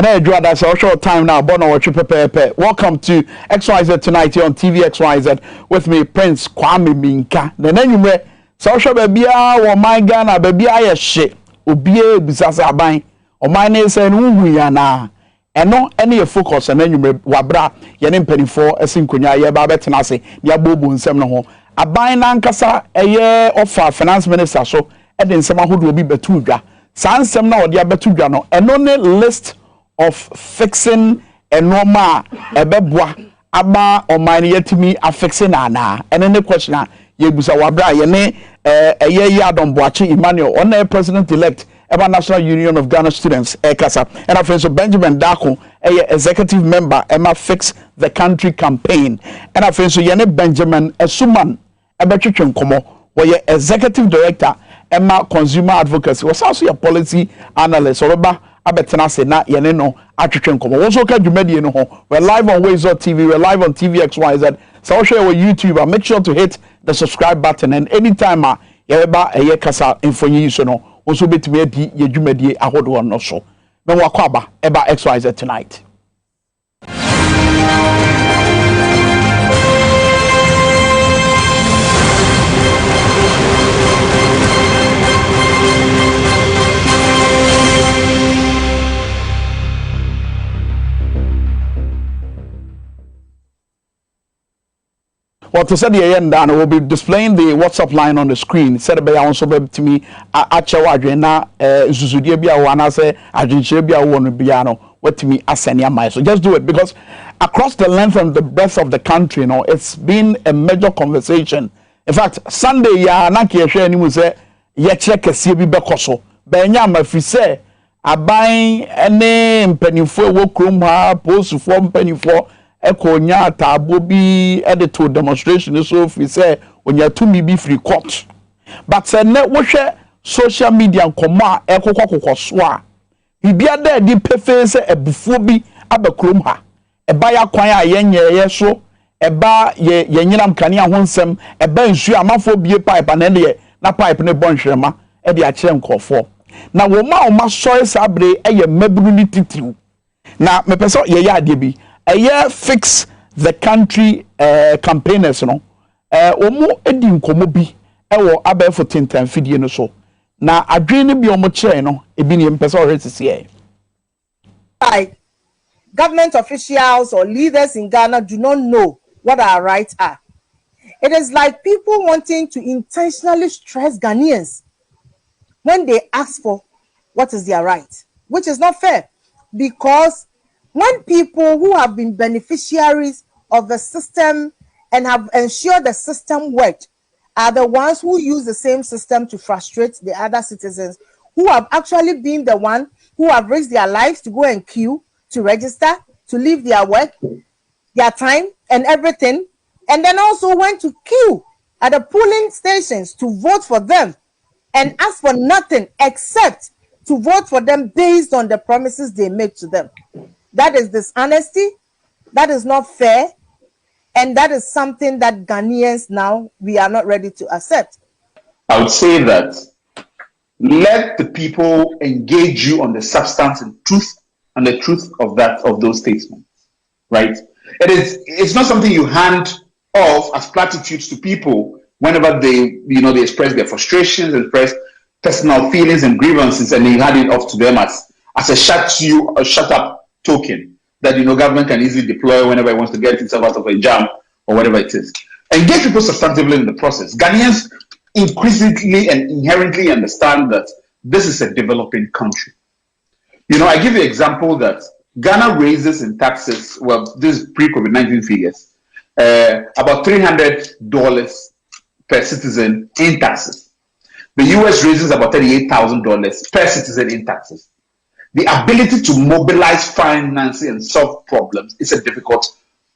And I draw that so short time now. Bono watch pepe. Welcome to XYZ tonight here on TV XYZ with me, Prince Kwame Minka. The name you may social baby or my Ghana baby I shit. Ubie bisasa aban. O my name say no na. And no any focus and then you may wabra yenim penny for a sinkunya ye ba betenase ya bobu nsem no ho. Aban na nkasa eye offer finance minister so e de nsem ahodo obi betu dwa. Sa nsem na odi abetu dwa no eno ne list of fixing a normal ebeboa aba oman yetimi affixing ana ene ne question ye busa wabra ye ne eye Adomboachi Emmanuel on the president elect eba National Union of Ghana Students ekasa and afenso Benjamin Dako executive member Emma Fix the Country campaign and afenso ye ne Benjamin Esuman ebetwetwe nkomo wo executive director Emma Consumer Advocacy was also a policy analyst Oroba abetena se na yene no atwetwe nkomo wo so ka dwumadi no ho we're live on Ways TV, we're live on TV XYZ so share with YouTube, make sure to hit the subscribe button and anytime yeba eye kasa infoni so no also betimi adi ye dwumadi ahodo no so me wakwaba eba XYZ tonight. Well, to say the end, and we'll be displaying the WhatsApp line on the screen. Said by also to me, Achawa na Zuzudia bia wana say Argentina bia wonu biano. What to me asenia mai. So just do it because across the length and the breadth of the country, you know, it's been a major conversation. In fact, Sunday ya na ki ehwe ani mu say ye check kese bi bekoso. Benya mafi say aban ene mpanifo wo krom ha posufo mpanifo ekonya tabo bi edito demonstration so fi say onya tumi bi free court but say ne wo hwe social media nkoma ekokokokso a bibia da di pefe say ebufuo bi abakrom ha eba ya kwan a yenye so eba ye nyinam kane ahonsem eba nsu amafo bie pipe na ne na pipe ne bonhwema e de a kire nkofo na wo ma soy sabre eye maburu ni titiw na mepeso ye ya ade bi Fix the Country campaigners no omo edi nkomo bi ewo abefo tentan fidie no so na adwene bi omo kire no ebi ne mpesa ohretisi like government officials or leaders in Ghana do not know what our rights are. It is like people wanting to intentionally stress Ghanaians when they ask for what is their right, which is not fair because when people who have been beneficiaries of the system and have ensured the system worked are the ones who use the same system to frustrate the other citizens who have actually been the one who have risked their lives to go and queue, to register, to leave their work, their time and everything, and then also went to queue at the polling stations to vote for them and ask for nothing except to vote for them based on the promises they made to them. That is dishonesty, that is not fair, and that is something that Ghanaians now, we are not ready to accept. I would say that let the people engage you on the substance and truth and the truth of those statements, right? It's not something you hand off as platitudes to people whenever they express their frustrations, express personal feelings and grievances, and you hand it off to them as a shut up token that government can easily deploy whenever it wants to get itself out of a jam or whatever it is. Engage people substantively in the process. Ghanaians increasingly and inherently understand that this is a developing country. I give you an example that Ghana raises in taxes, well, this is pre-COVID-19 figures, about $300 per citizen in taxes. The US raises about $38,000 per citizen in taxes. The ability to mobilize financing and solve problems is a difficult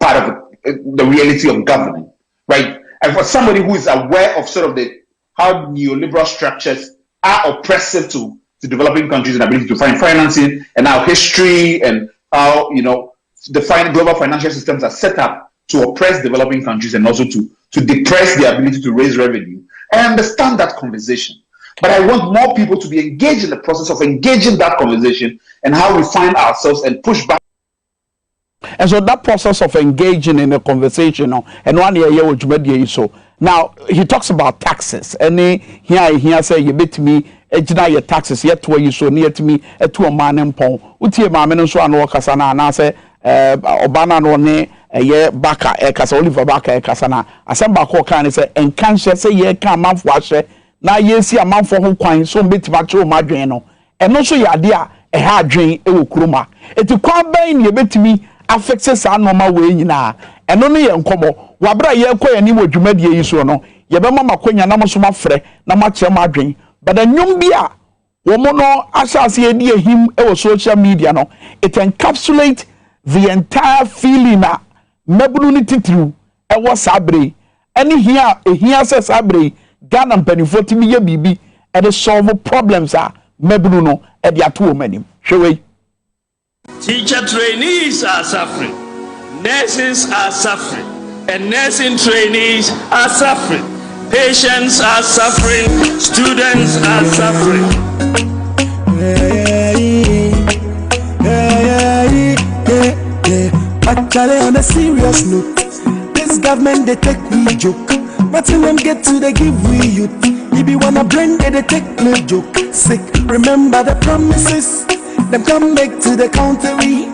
part of the reality of governing, right? And for somebody who is aware of sort of how neoliberal structures are oppressive to developing countries and ability to find financing, and our history and how the global financial systems are set up to oppress developing countries and also to depress the ability to raise revenue, I understand that conversation. But I want more people to be engaged in the process of engaging that conversation and how we find ourselves and push back. And so that process of engaging in a conversation, and 1 year with Jumedia so now he talks about taxes. And here say you bet me your taxes yet where you so near to me to a man and pong. Uti ma men so an wakasana and I say Obana no ne a year baka ekas Oliver baka ekasana. Asamba ko can say and can't say ye can man wash na ye see a man for who coin so bit macho madreno. And also your idea a hard drain e kruma. Et to kwa bain ye bet me affects our normal way nyina eno no ye nkomo wabra ye kwa ye ni wodwumadie yi so no ye be mama kwanya na mo so mafrɛ na ma kyerɛ ma adwen but anyum bia wo mo no asase ye die him e wo social media no it encapsulate the entire feeling na mabunu ni titru e wo sabre any here says sabre Ghana mpanifo timi ye bibi e de solve problems a mabunu no e de ato manim hwewei. Teacher trainees are suffering, nurses are suffering, and nursing trainees are suffering, patients are suffering, students are suffering. Actually, on a serious note, this government they take me joke, but when them get to they give we youth. If you wanna bring they take play joke. Sick, remember the promises. Them come back to the country.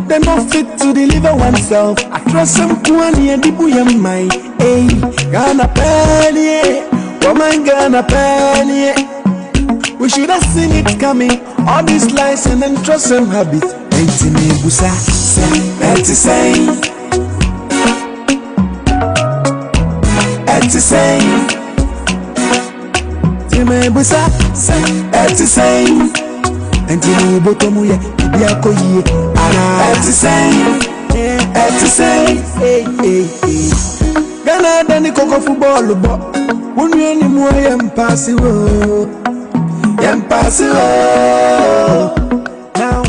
They not fit to deliver oneself. I trust some money and the boy my hey, Ghana penny, woman Ghana penny. We should have seen it coming. All these lies and then trust some habit. Eti me busa, eti say, eti say, eti me busa, eti say. And you botomu ye biako ye ana to say Ghana dani koko football bo wonu ni mo yem pass now.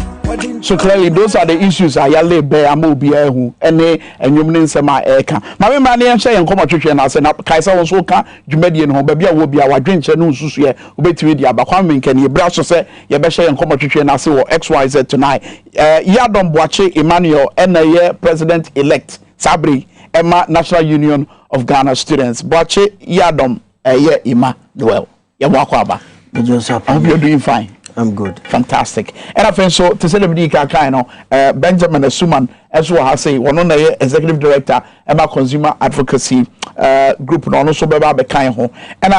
So clearly, those are the issues I lay bare amobi ehu ene enwom ne nsema eka. Ma me ma ne enhye yen komo twetwe na se na kaisa won so ka dwumedie no ba bia wo bia wadwenche no nsusu ye obetimi dia bakwa menke ne bra so se ye be hye yen komo twetwe na se wo XYZ tonight. Yadom Boache Emmanuel ene president elect Sabri Emma National Union of Ghana Students. Boache Yadom Emmanuel. Ye wakwa ba. I hope you're doing fine. I'm good. Fantastic. And I think so to celebrate Benjamin Suman as well as say one on the executive director Emma Consumer Advocacy Group no also beba be kan ho. And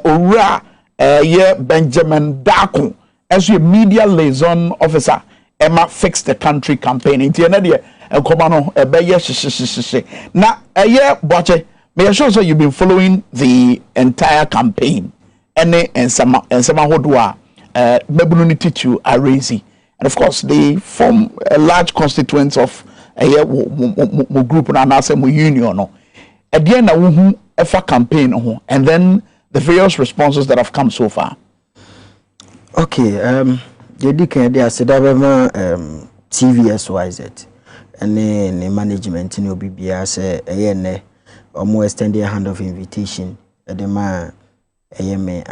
owura Benjamin Dako as your media liaison officer Emma Fix the Country campaign. Inti na de enkomma no be ye na Boache me sure so you've been following the entire campaign. And some hodwa Mebununity to Arezi. And of course, they form a large constituents of a group and also union. At the end, a campaign, and then the various responses that have come so far. Okay, they said TVXYZ and the management in OBBA say almost extend a hand of invitation at the man AMA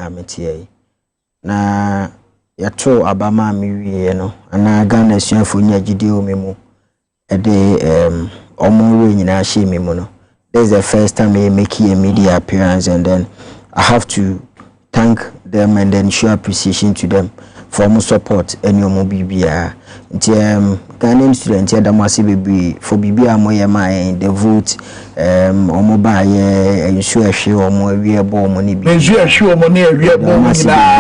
na yato abama miwie no ana Ghana suafo nya gide o memu e de omo nyina hye memu no. This is the first time I make a media appearance, and then I have to thank them and then show appreciation to them for more support any omo bibia nti Ghanaian students here damase bebre for bibia moye my the vote omo ba ye ensu ehwe omo awie bo omo ni bi ensu ehwe omo na awie bo omo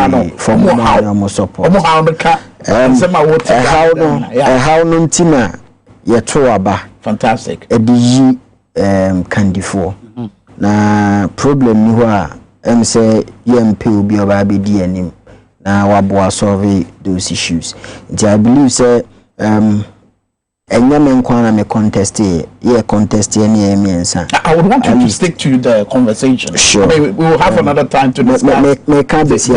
no for more support omo how no ka sema what how no ntima ye to aba fantastic ediyi candifo na problem ni ho a say yempe obi oba be di anim na wabo solve those issues. I believe say enyame nkwana me contest any emiensa. I would want you to stick to the conversation. Sure. I mean, we will have another time to discuss. Me can't be so.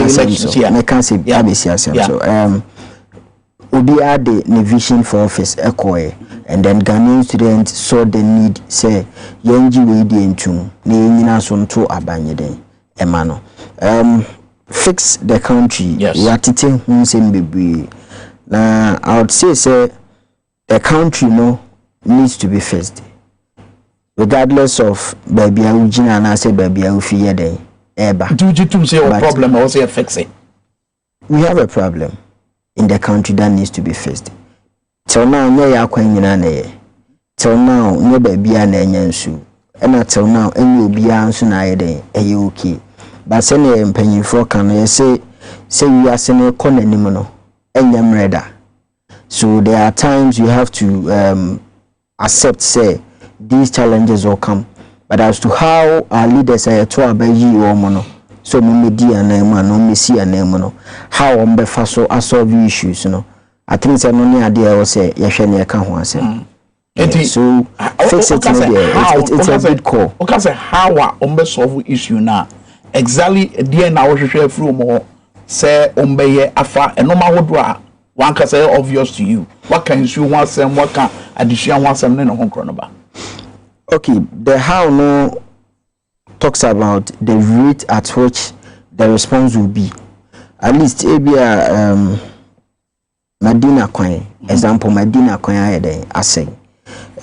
Obi had the vision for office Ekoe, and then Ghanaian students saw the need say yenji we di entum na nyina so nto abanye den emano. fix the country. Yes. We are teaching baby. Now I would say the country needs to be fixed. Regardless of baby Eugene and I say baby Eufi day. Do you say a problem or say fix it? We have a problem in the country that needs to be fixed. Till now, no ya kwenye till now, no baby and enyansu. And until now, any will be answer na okay. But send a penny for can say we are sending a corner anymore. And so there are times you have to accept say these challenges will come. But as to how our leaders are to abeji or mono, so mumedi and no missy and no, how umbefaso solve issues, I think it's only idea or say yashani can one say. So fix it it's a bit call. Okay, say how umbe solve issue now. Exactly the now share through more say umbeye afa and no matter one can say obvious to you. What can you want some what can addition want some no home. Okay, the how no talks about the rate at which the response will be. At least Abia Medina Coin, example Medina Coin I say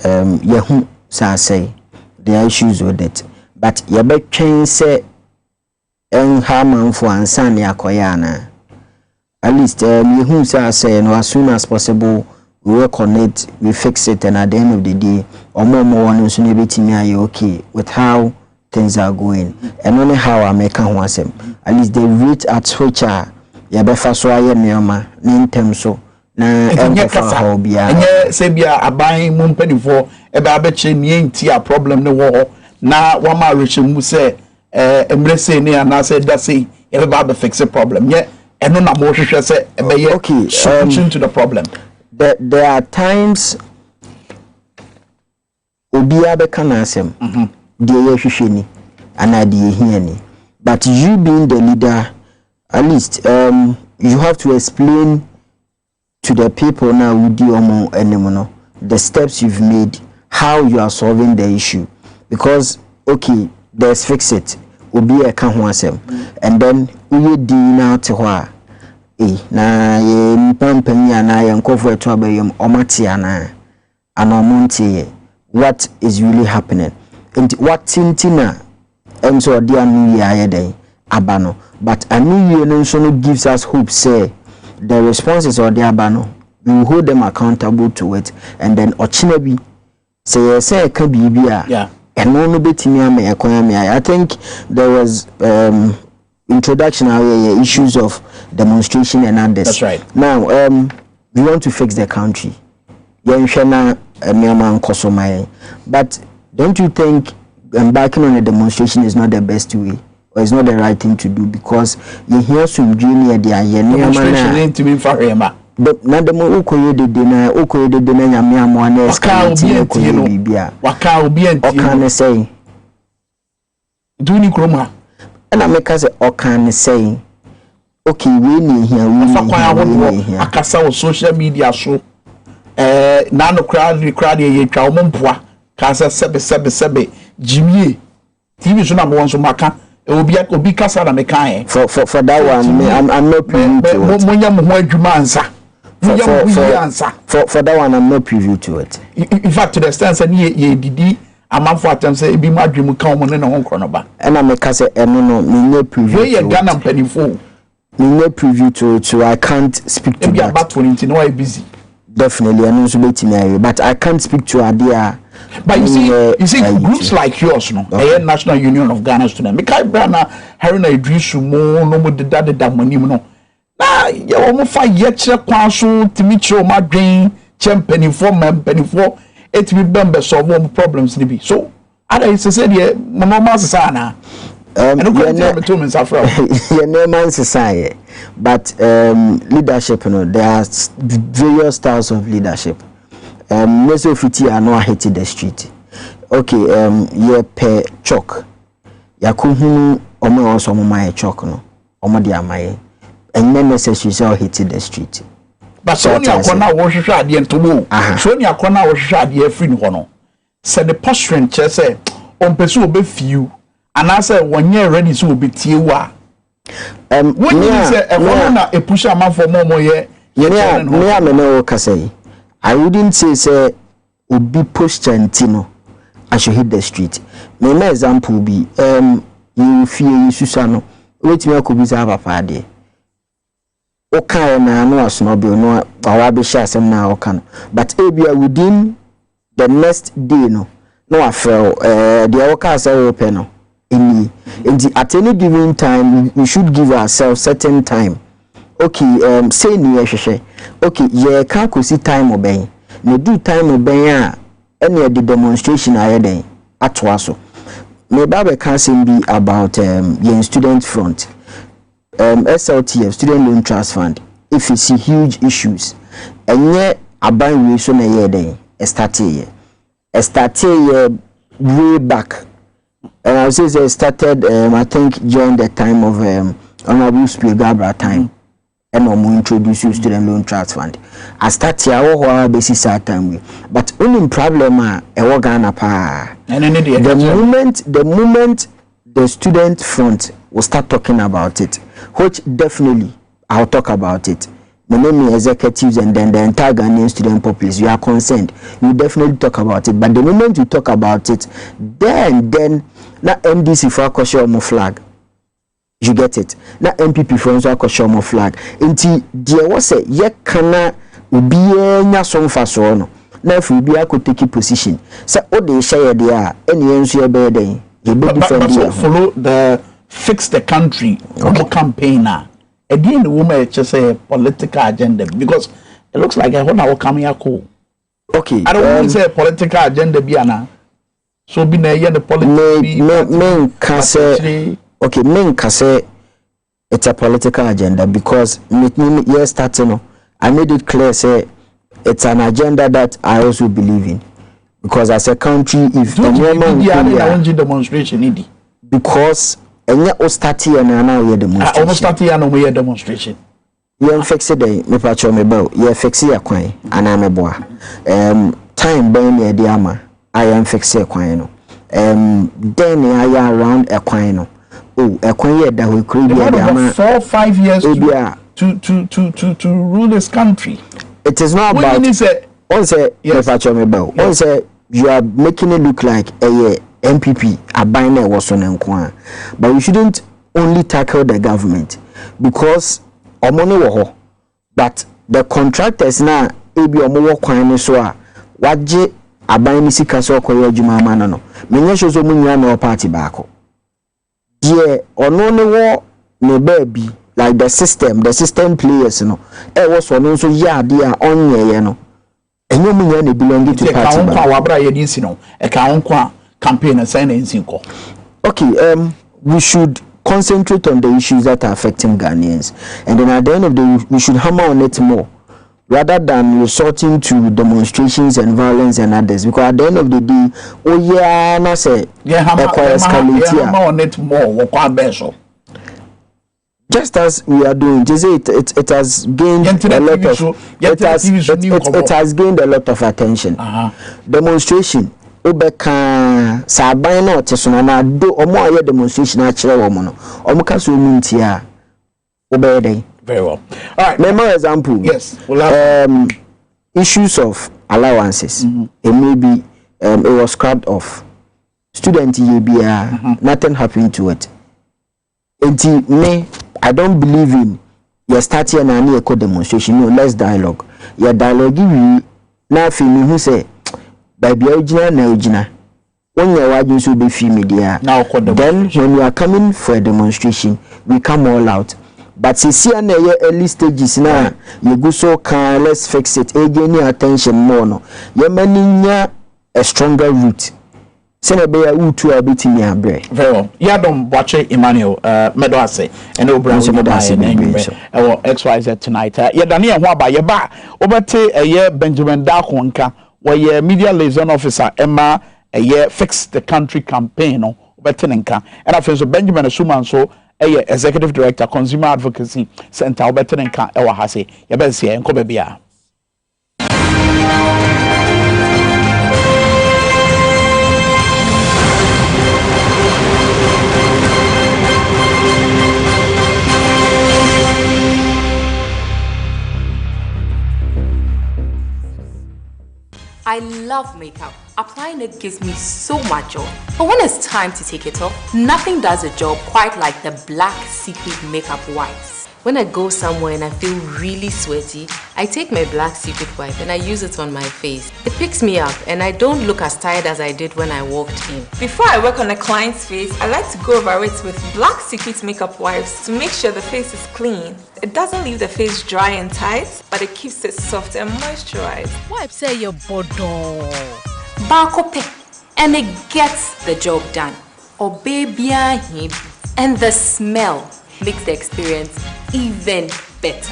Yahoo say there are issues with it. But you bet change say Harman for Ansania Koyana. At least Yahoo say as soon as possible we work on it, we fix it, and at the end of the day, or more one is okay with how things are going, and only how I make one sem. At least the rate at which befa so aye neoma ntem so na emfa how bia enye se bia aban mu mpanifo e ba beche nie nti a problem ne wo na wa ma reche mu se emre se ne ana se da se e ba be fix the problem ye eno na mo hwehwe se e be ye solution to the problem. There are times obia be kana asem de ye hwehwe ni ana de ye hia ni, but you being the leader, at least you have to explain to the people now who do the steps you've made, how you are solving the issue, because okay, there's fix it obi e ka ho asem, and then we do now to wha na ye mpampanya na ye nkofo eto abayem omatia na anomontie what is really happening and what tintina enso odi anu ye ayeden abano, but anu ye no so no gives us hope say the responses or the abano we will hold them accountable to it, and then ochinabi say ka bibia yeah and no betimi ame economy. I think there was introduction issues of demonstration and others. That's right. Now we want to fix the country. But don't you think embarking on a demonstration is not the best way, or is not the right thing to do, because you hear some junior demonstration to be for him. But not the more ukoye de na nyame amone waka obi enti say do ni kroma na make say okan say okay we ni here we akasa on social media so na no crowd ye twa ompoa ka say sebe jimie TV so na mo so maka obi kasa na me kan for that one I'm not privy to it. Monya mo adwuma ansa for that one I'm not privy to it. In fact, to the extent that ye didi amanfo atem say ebi ma adwemu kan mo ne no ho nkro ba and I make say no me no privy to it. We Ghana mpanifo me no privy to it, so I can't speak to that. About 20 no I busy. Definitely I know so betimi, but I can't speak to idea. But you see groups like yours no National Union of Ghana Students Mikai Brana Haruna Idrisu mo no mo deda money no na ye wo mo fa ye kire kwan so timi kire o madwen champion for etimi bembe solve problems ni bi so ada is say the normal society na but leadership there are various styles of leadership. Meso fiti ano hit the street. Okay, ye pe chalk. Ya kuhunu omo also my chalk no. Omo de amaye. And then necessary say hit the street. But so ni akona wo hwehwe ade ntomo. So ni akona wo hwehwe ade afri ni ho no. Say the posturing che say on person obefiu and I say one year ready so obetie wa When you say a woman a push a man for more yeah. I wouldn't say be pushed and I should hit the street. My example be you fear Susano. Wait me could be a party. Okay, no snobby no Arabic some now can. But within the next day no I fell the workers are open at any given time we should give ourselves certain time. Okay, say near okay, yeah, can't see time obey. No do time obey any of the demonstration I had at Waso. My Bible can be about the student front. SLTF, Student Loan Trust Fund, if you see huge issues, and yet a buy we so na year day, a start way back, and I would say they started, I think during the time of Honorable Speaker Gabra time, and we introduce you Student Loan Trust Fund. I start here our basis at time, but only problem a Ghana pa. And the moment the student front will start talking about it, which definitely I'll talk about it. The name executives and then the entire Ghanaian student populace, you are concerned. You definitely talk about it. But the moment you talk about it, then na MDC for a question flag. You get it. Na MPP for a question flag. Until there was a ye kana ubi nya some faso. Now if we be a could take a position. So all they share there any answer bed. But follow the fix the country campaigner. Again, the woman just say political agenda because it looks like I want our coming out cool. Okay, I don't want to say political agenda biana. So be the political. Men can say it's a political agenda because me starting. I made it clear say it's an agenda that I also believe in. Because as a country, if the woman demonstration, because and start here now we demonstration. Almost start here now we demonstration. You fix it day, me patcho me bow. You fix it kwan, and I'm a boy. Time burn near the ama. I am fix it kwan no. Then I around a kwan no. Oh, a kwan here that we create the ama. 4 or 5 years to rule this country. It is not about. Once you are making it look like a MPP a binary was on Nkwan, but we shouldn't only tackle the government because money wo but the contractors now ebi omo kwan so a waje aban ni sika so koyo adwuma ma no menye so so munya na party baako die ono ne wo ne baby like the system players no e wo so no so ya de a onye no enyo munya ne belong to party ba wabra ye din si no e ka onko campaign and sign in. Okay, we should concentrate on the issues that are affecting Ghanaians, and then at the end of the day, we should hammer on it more rather than resorting to demonstrations and violence and others. Because at the end of the day, I say, hammer on it more. Just as we are doing, it has gained a lot of it has gained a lot of attention. Demonstration. Obeka saban na otesona na do omo aye demonstration a kire wo mo no omo ka so munti a obeyden very well. All right, member example, yes, we'll have issues of allowances. It may be it was scrapped off student yebia nothing happened to it. Enti me I don't believe in you start here na na eco demonstration. No, let's dialogue. Your dialogue you na fi me who say baby original na original when you are watching be free media now then when you are coming for a demonstration we come all out but see na early stages now you go so can let's fix it again attention more no you maninya a stronger route sene be ya utu abetimi abre very well ya don watch Emmanuel medo ase and obran so medo ase XYZ tonight ya dane ho aba ye ba obete Benjamin Dakonka where media liaison officer Emma fix the country campaign no betenenka and after so Benjamin Suman so executive director consumer advocacy center betenenka e wa hase ye be se enko be bia I love makeup. Applying it gives me so much joy. But when it's time to take it off, nothing does the job quite like the Black Secret makeup wipes. When I go somewhere and I feel really sweaty, I take my Black Secret wipe and I use it on my face. It picks me up and I don't look as tired as I did when I walked in. Before I work on a client's face, I like to go over it with Black Secret makeup wipes to make sure the face is clean. It doesn't leave the face dry and tight, but it keeps it soft and moisturized. Wipe say your bodo. Barco pick and it gets the job done. Or baby and the smell makes the experience even better.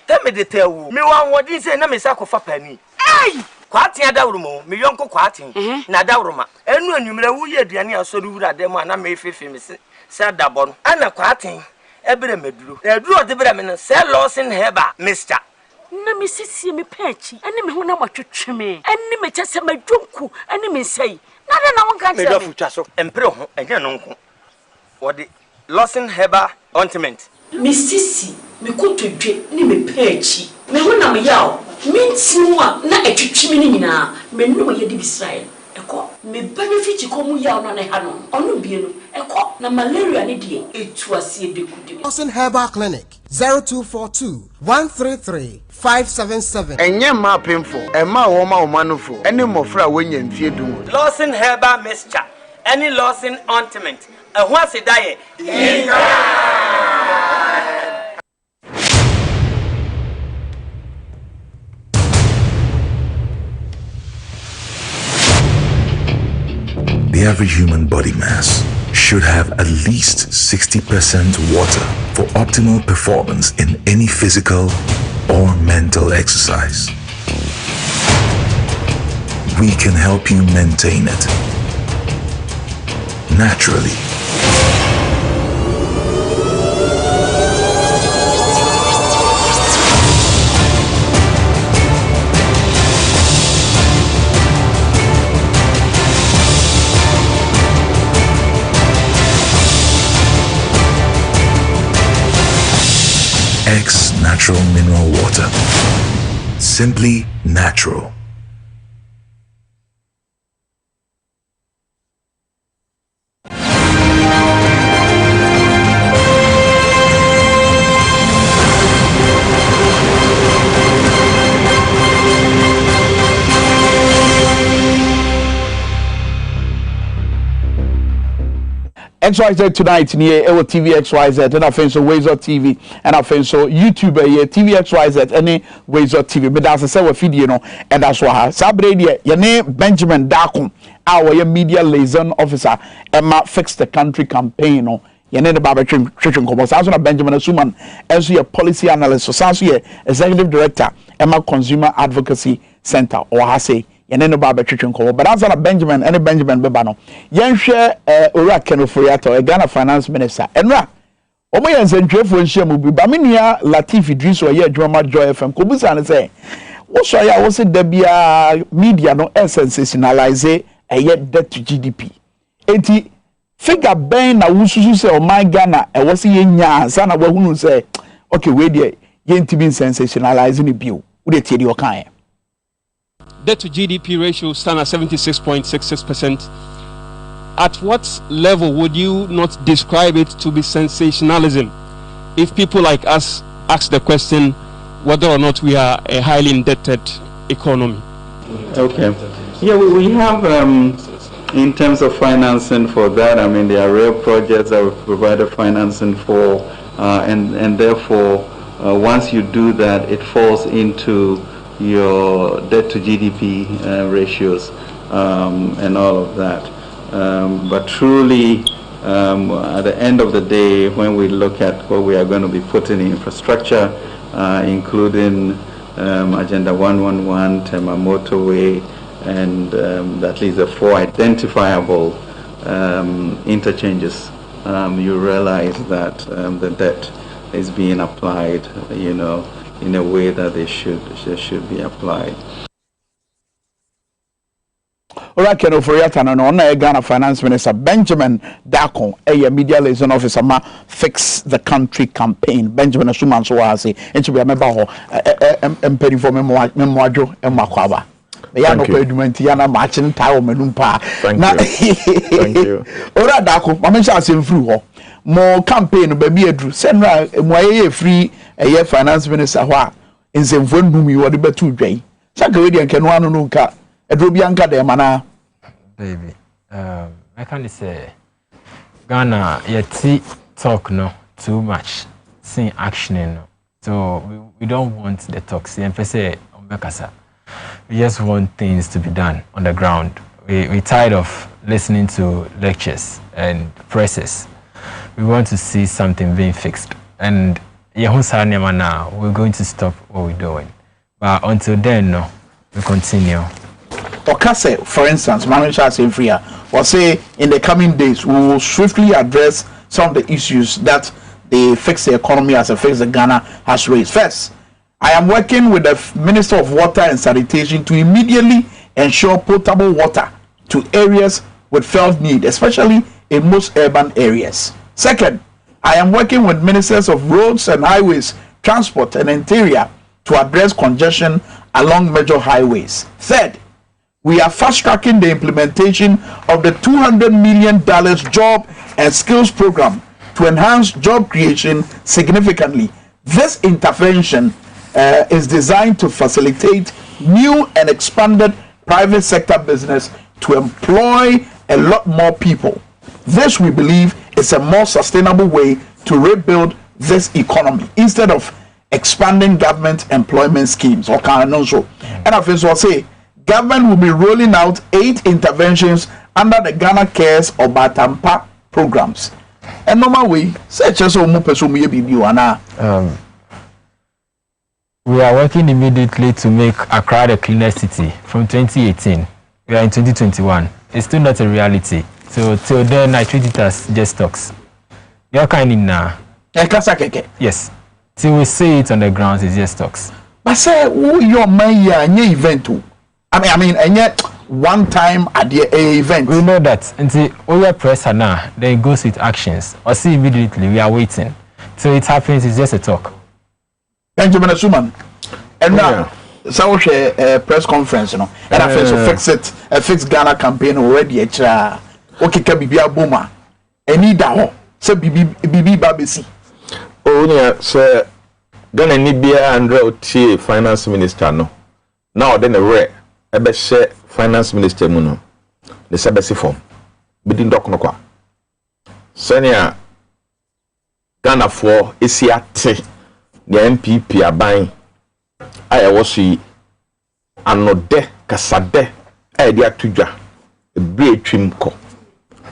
Tell me the tell you. Me want what you say na me say kofa pani. Hey! Kwati adawrumo, me yonko kwati. Na adawruma. Enu anwumre wo ye aduane asori wura dem na me fefe me se adabo no. Ana kwati ebere meduru. Eduru de bere me no say losing heba, mister. Na me sisi me pechi. Ani me ho na matwetwe me. Ani me chese madwonku, ani me sei. Na de na wonka me do futwa so. Empre ho, enye no nko. What the losing heba ointment. Me sisi me kotodwe ni me pechi. Me ho na me yaw. Minti a na etwetwe me nyina. Me no ye di Israel. Eko me benefit ko mu yaw na ne ha no. Ono bie no. Eko na malaria ne die etu asie dekudi. Lawson Herbal Clinic 0242 133 577. Enye ma pemfo, ema wo ma omanufo. Ene mofra wenya mfie dum. Lawson Herbal mixture. Any Lawson ointment. Ehun asidaye. The average human body mass should have at least 60% water for optimal performance in any physical or mental exercise. We can help you maintain it naturally. X Natural Mineral Water. Simply natural. XYZ tonight near our TV XYZ and I think so Wazer TV and I think so YouTube here TV XYZ any Wazer TV but that's a say we feed you know and that's why Sabre there your name Benjamin Dakum our media liaison officer Emma Fix the Country campaign no your name the Baba Chicken Combo so Benjamin Asuman as your policy analyst so sounds here executive director Emma Consumer Advocacy Center or Hase yene no ba betwetwe nko but answer na Benjamin any Benjamin beba no yenhwe ora kenoforiato Ghana finance minister enra omo yense ntwefo nhia mu bi ba menua Latif Idris oye adwuma Joy FM ko busa ne say wo so ya wo se da bia media no sensationalize eye debt to GDP enti figure ben na wususu say o my Ghana e wo se yenya ansa na wahunu say okay we dey yentibi sensationalize ni bio wo dey tie di okan debt to GDP ratio stand at 76.66%. At what level would you not describe it to be sensationalism if people like us ask the question whether or not we are a highly indebted economy? Okay. Yeah, we have, in terms of financing for that, I mean, there are real projects that we've provided financing for, and therefore, once you do that, it falls into your debt to GDP ratios and all of that. But truly, at the end of the day, when we look at what we are going to be putting in infrastructure, including Agenda 111, Tema Motorway, and at least the 4 identifiable interchanges, you realize that the debt is being applied, you know, in a way that they should be applied. ora ken oforiata no na Ghana Finance Minister Benjamin Dako media liaison officer ma fix the country campaign. Benjamin Asuman so wa say enti be member ho emperi for memoadwo emakwaba. Ya no pedumenti ya na matching tie o menum pa. Thank you. Ora Dako ma mention asemfru ho. Mo campaign ba bi adru senra mo aye free finance minister ho a nsemfo ndumi wo de betu dwan. Saka we de nkeno anu no nka edrobi anka de mana baby I can say Ghana yet talk no too much seeing action no, so we don't want the talks and say we just want things to be done on the ground. We tired of listening to lectures and presses. We want to see something being fixed, and now we're going to stop what we're doing. But until then, no, we continue. Okase, for instance, Manager Semfria will say in the coming days we will swiftly address some of the issues that the Fix the Economy as a Fix the Ghana has raised. First, I am working with the Minister of Water and Sanitation to immediately ensure potable water to areas with felt need, especially in most urban areas. Second, I am working with Ministers of Roads and Highways, Transport and Interior to address congestion along major highways. Third, we are fast-tracking the implementation of the $200 million job and skills program to enhance job creation significantly. This intervention is designed to facilitate new and expanded private sector business to employ a lot more people. This, we believe, is a more sustainable way to rebuild this economy instead of expanding government employment schemes or kind of so. And I will say government will be rolling out 8 interventions under the Ghana Cares or Batampa programs. And normal way, such as we are working immediately to make Accra the cleanest city from 2018. We are in 2021. It's still not a reality. So till then, I treat it as just talks. You're kind in now. Yes. Till we see it on the ground, it's just talks. But say, who your man event too? I mean, and yet one time at the event. We know that until all your press are now, then it goes with actions. Or see immediately, we are waiting. Till it happens, it's just a talk. Benjamin Asuman. And now, so a press conference, you know, and I feel fix Ghana campaign already. Okay, Kabibia Boma. Any daho. So Bibi Babisi. Oh, yeah, sir. Ghana Nibia and finance minister, no. Now, then a rare. Ebe share finance minister muno the sabesi form bidin dok no kwa senia Ghana for esiate the MPP aban aya wosi anode kasade e dia tudwa ebi etwim ko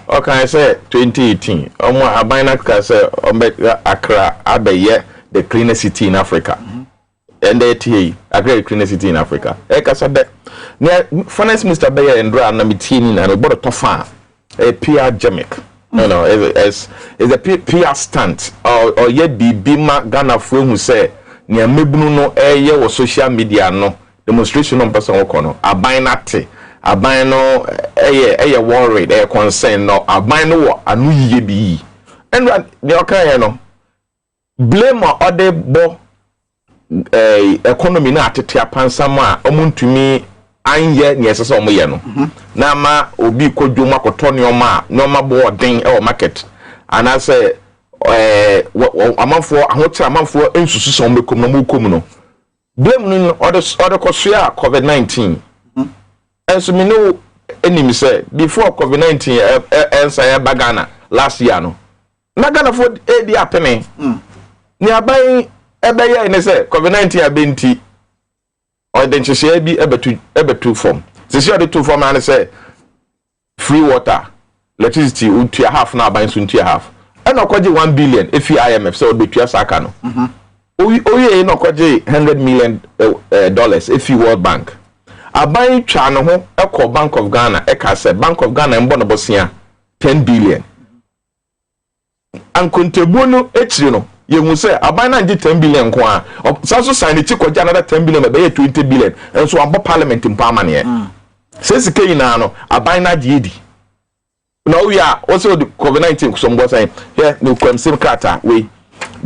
okay say 2018 omo aban na ka say Accra abeye the cleanest city in Africa. And they agree clean city in Africa. Kasade finance minister Bayer and Dra na mitini na about a tofa a PR gimmick. You know, it's a PR stunt or yet be bima Ghana for who say near mebunu no air or social media no demonstration on person okono abinate abino a worried a concern no abino anu ye bi and the okay no blame or other bo economy na atetea pansama omuntumi anye ne yesese omoye no na ma obi kodwom akoto ne oma bo den e o market ana say amanfo ahotra amanfo ensusu so mekom no mukom no blame no other kosia COVID-19 enso me no enim say before COVID-19 ensa bagana last year no na Ghana for edi apene ni aban ebeye ne say COVID-19 abenti or then she be ebetu form she the two form and say free water electricity unto half now by unto half and okoje 1 billion if you IMF so betu asaka no oye no okoje $100 million dollars if you World Bank aban twa no ho ekọ Bank of Ghana eka say Bank of Ghana mbo no bosia 10 billion and kontebu no etiri no you say aban na 10 billion kwa so sign it kwaja another 10 billion be 20 billion and so abo parliament in permanent Says the Kenya no abina GD. Now we are also the COVID-19 some was saying here no crime same carter we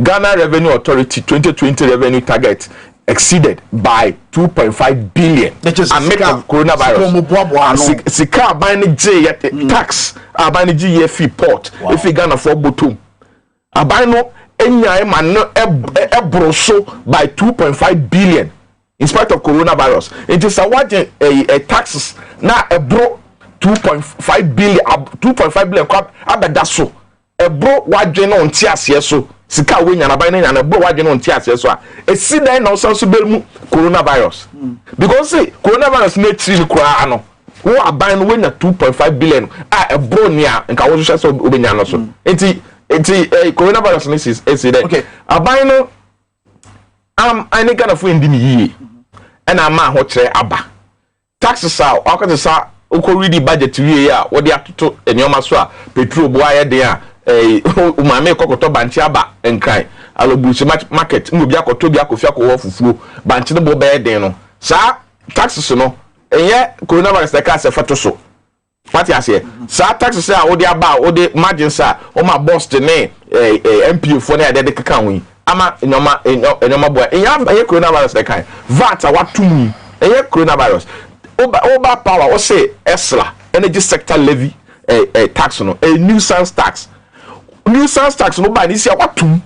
Ghana Revenue Authority 2020 revenue target exceeded by 2.5 billion. And make of coronavirus. Sika abani J tax abani G fee port if you Ghana for bottom. Abano enya man no ebroso by 2.5 billion in spite of coronavirus. It is a what a taxes na ebro 2.5 billion 2.5 billion kwab abedaso ebro wadwe no ntiase so sika we nya na ban na ebro wadwe no ntiase so a esi dan na so so belmu coronavirus because say coronavirus na tiri kura no wo aban no we nya 2.5 billion a ebro nia nka wo so obenya no so enti coronavirus is there. Okay. Aban no any kind of way ndi mi yie and ama ho kire aba taxes are akotesa ukori budget wie ya wo de atoto enyoma so a petrol bo aye de a umame kokoto banchi aba enkran alobusi market ngobi akoto bi akofia ko wo fufuo banchi no bo be den no sa taxes no enye coronavirus the case fato so what you say sa taxes a wo de aba wo de margins a o ma boss de ne MPO for na de keka wi ama enyoma bo enye coronavirus the kind VAT a watum enye coronavirus Oba power or say ESLA energy sector levy tax no a nuisance tax no ba ni sia watum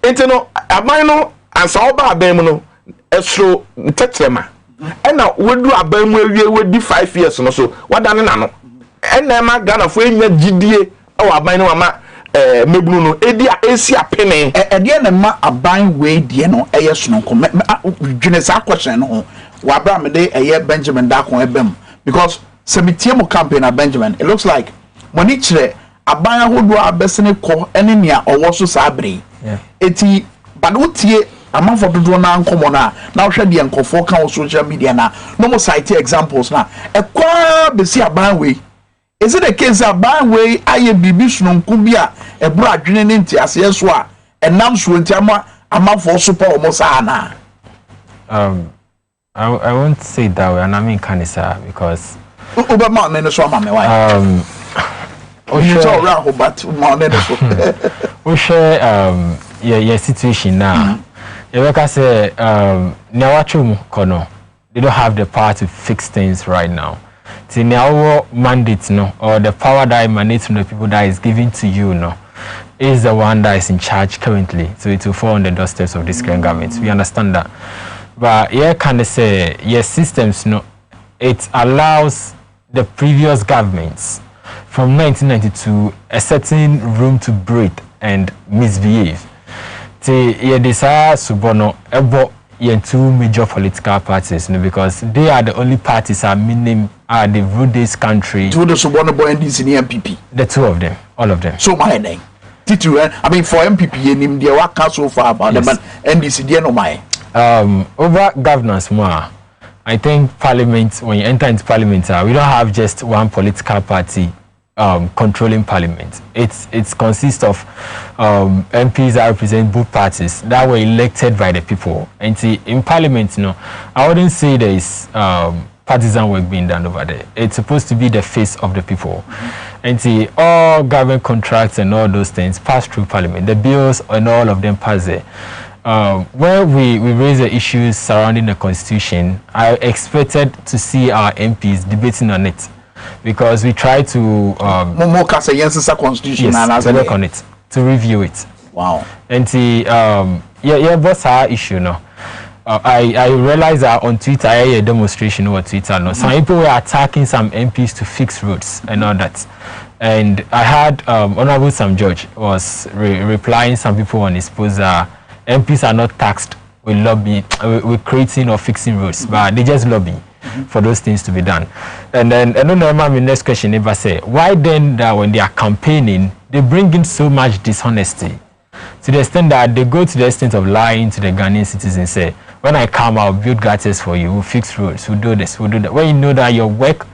enti no aban no ansa oba aban mu no esro tetrema ena wodu aban mu awie wodi 5 years no so wadane na no ena ma Ghana fo enya gidie o aban no ama mebunu no edi esi apene de na ma aban we de no eyeso no ko dwene sa question no wa bra me de Benjamin Dakon ebem because semitie mo campaign na Benjamin it looks like money kire aban ahodo abesene ko ene nia owo so sabre eti badotie amanfo dodo na nkomo na hwe de nkofo kan on social media na no mo cite examples na ekwa besi aban we is it the case aban we aye bibi sununku bia ebro adwene ne ntiase so a enam so ntiama amanfo super omo sa na I won't say it that way, and I mean Kanisa because Obama and so mama why yeah situation now. You like I say kono they don't have the power to fix things right now. See now mandate no or the power that emanates from the people that is given to you no is the one that is in charge currently. So it will fall on the doorsteps of this current government. We understand that. But yeah, can I say yes, systems no, it allows the previous governments from 1992 a certain room to breathe and misbehave. See, yeah, desire subono ebo two major political parties, no, because they are the only parties that they rule this country. Two the subono boy and this in the MPP. The two of them, all of them. So my name. I mean for MPP and they work so far about them and this is no my. Over governance more, I think parliament, when you enter into parliament, we don't have just one political party controlling parliament. It consists of MPs that represent both parties that were elected by the people. And see, in parliament, I wouldn't say there is partisan work being done over there. It's supposed to be the face of the people. And see, all government contracts and all those things pass through parliament. The bills and all of them pass there. Where we raise the issues surrounding the constitution, I expected to see our MPs debating on it because we try to constitution to look on it, to review it. Wow. And see, what's our issue now? I realized that on Twitter, I had a demonstration over Twitter. No? Some people were attacking some MPs to fix roads and all that. And I had Honorable Sam George was replying some people on his post that MPs are not taxed with lobby, with creating or fixing roads, but they just lobby for those things to be done. And then I don't know, my next question never say, why then that when they are campaigning, they bring in so much dishonesty to the extent that they go to the extent of lying to the Ghanaian citizens, say, when I come, I'll build gutters for you, we'll fix roads, we'll do this, we'll do that. When you know that your work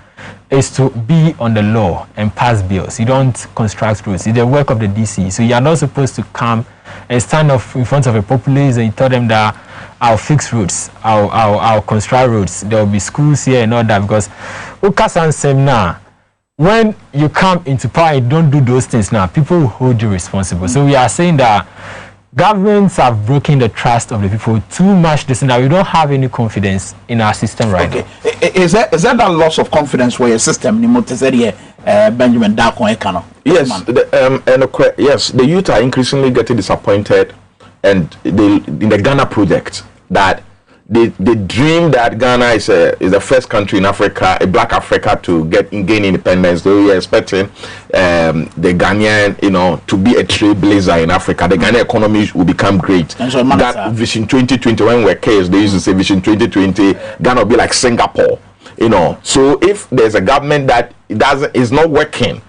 is to be on the law and pass bills. You don't construct roads. It's the work of the DC. So you are not supposed to come and stand up in front of a populace and tell them that I'll fix roads, I'll construct roads, there will be schools here and all that, because now, when you come into power and don't do those things now, people will hold you responsible. So we are saying that governments have broken the trust of the people too much this and that we don't have any confidence in our system right now. Is that loss of confidence for your system? Benjamin Dakon. Yes, yes, the youth are increasingly getting disappointed, and in the Ghana project that they dream that Ghana is the first country in Africa, a black Africa, to gain independence. So we are expecting the Ghanaian, to be a trailblazer in Africa. The Ghanaian economy will become great. So that Vision 2020, when we're kids, they used to say Vision 2020, Ghana will be like Singapore. So if there's a government that is not working,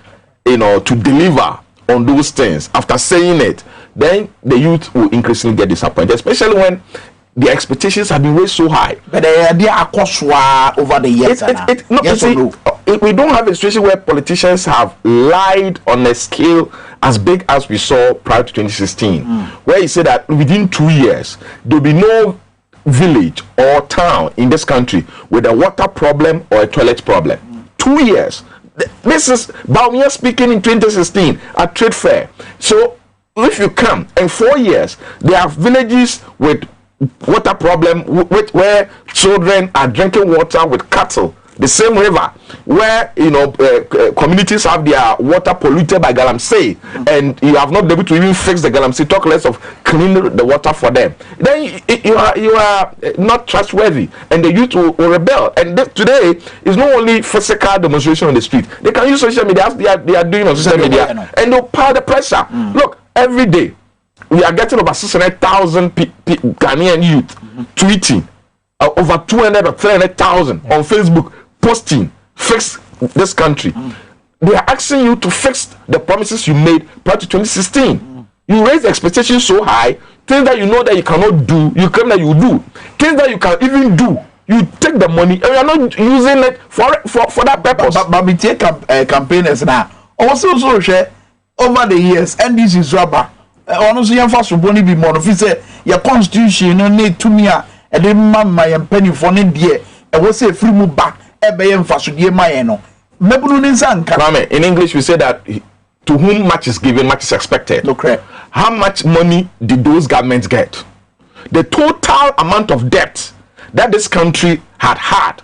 to deliver on those things, after saying it, then the youth will increasingly get disappointed, especially when the expectations have been raised so high. But they are over the years. We don't have a situation where politicians have lied on a scale as big as we saw prior to 2016, where he said that within 2 years there will be no village or town in this country with a water problem or a toilet problem. 2 years. This is Baumia speaking in 2016 at Trade Fair. So if you come in 4 years, there are villages with water problem where children are drinking water with cattle, the same river where communities have their water polluted by galamsey, and you have not been able to even fix the galamsey, talk less of cleaning the water for them. Then you are not trustworthy, and the youth will rebel. And today is not only physical demonstration on the street, they can use social media as they are doing on social media, and they'll pile the pressure. Look, every day we are getting over 600,000 Ghanaian youth tweeting, over 200 or 300,000 on Facebook posting, fix this country. They are asking you to fix the promises you made prior to 2016. You raise expectations so high, things that you know that you cannot do, you claim that you do. Things that you can even do, you take the money and you are not using it for that purpose. But we take campaigners now. Also, share over the years, NDC is rubber. Honestly, I'm fast to be more of your constitution, no need to me. I didn't my penny for an idea. I was say free move back. In English, we say that to whom much is given, much is expected. Okay. How much money did those governments get? The total amount of debt that this country had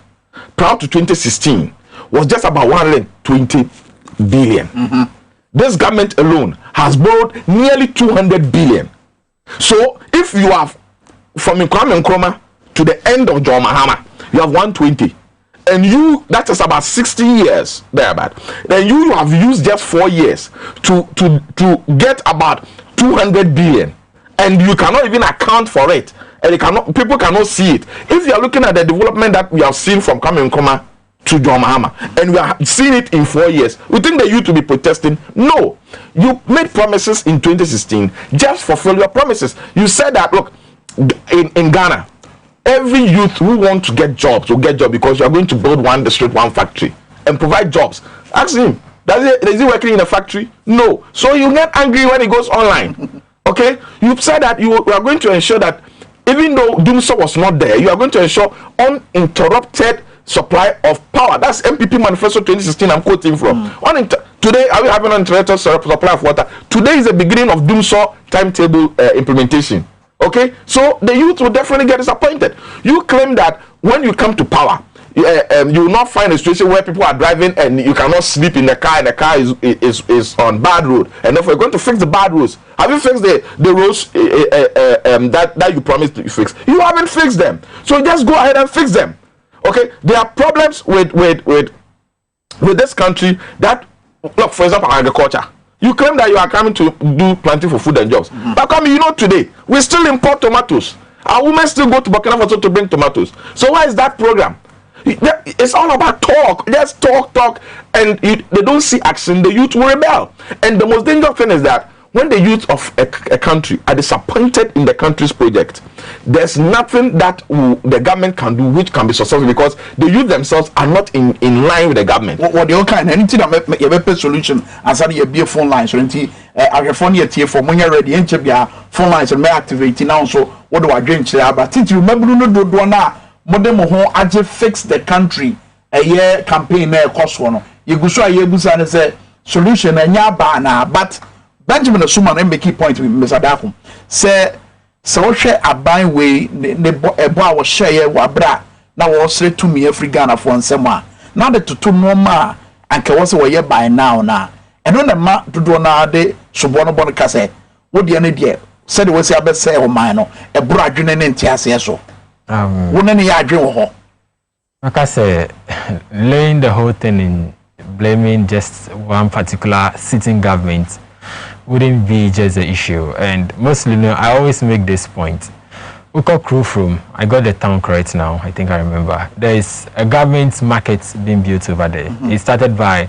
prior to 2016 was just about 120 billion. This government alone has borrowed nearly 200 billion. So if you have from Nkrumah Nkrumah to the end of John Mahama, you have 120. And that is about 60 years thereabout. Then you have used just 4 years to get about 200 billion, and you cannot even account for it, and people cannot see it. If you are looking at the development that we have seen from Kwame Nkrumah to John Mahama, and we are seeing it in 4 years, we think the youth to be protesting. No, you made promises in 2016. Just fulfill your promises. You said that, look, in Ghana, every youth who want to get jobs will get jobs because you are going to build one district, one factory, and provide jobs. Ask him, is he working in a factory? No. So you get angry when he goes online. Okay? You said that you are going to ensure that even though Doomso was not there, you are going to ensure uninterrupted supply of power. That's MPP Manifesto 2016 I'm quoting from. Today, are we having uninterrupted supply of water? Today is the beginning of Doomso timetable implementation. Okay, so the youth will definitely get disappointed. You claim that when you come to power, you will not find a situation where people are driving and you cannot sleep in the car, and the car is on bad road, and therefore you're going to fix the bad roads. Have you fixed the roads that you promised to fix? You haven't fixed them, so just go ahead and fix them. Okay, there are problems with this country that, look, for example, agriculture. You claim that you are coming to do planting for food and jobs. But today, we still import tomatoes. Our women still go to Burkina Faso to bring tomatoes. So why is that program? It's all about talk. Just talk. And they don't see action. The youth will rebel. And the most dangerous thing is that when the youth of a country are disappointed in the country's project, there's nothing that the government can do which can be successful, because the youth themselves are not in line with the government. What the kind anything that you have a solution and suddenly you be a phone line, so ahwefo no yetie for monye ready enche bia phone lines and me activate now so what do I drink chere aba titi mabru no dodo na mode mo ho age fix the country year campaign na ekoso no yeguso ayebusa ne say solution anya ba na but Benjamin Asuma na make point with Mr. Dakum say so hwe aban we ne ebo a wo share wa bra na wo sre to me African for nsem a na de toto no ma anka wo se wo ye by now na eno na ma dodo na de sobo no bon ka se wo de ne de said we say abese o man no e bro adwene ne ntiase so wo ne ne ya adwen wo ho like I say laying the whole thing in blaming just one particular sitting government wouldn't be just the issue. And mostly, I always make this point. We call crew from, I got the town correct now, I think I remember. There is a government market being built over there. It started by...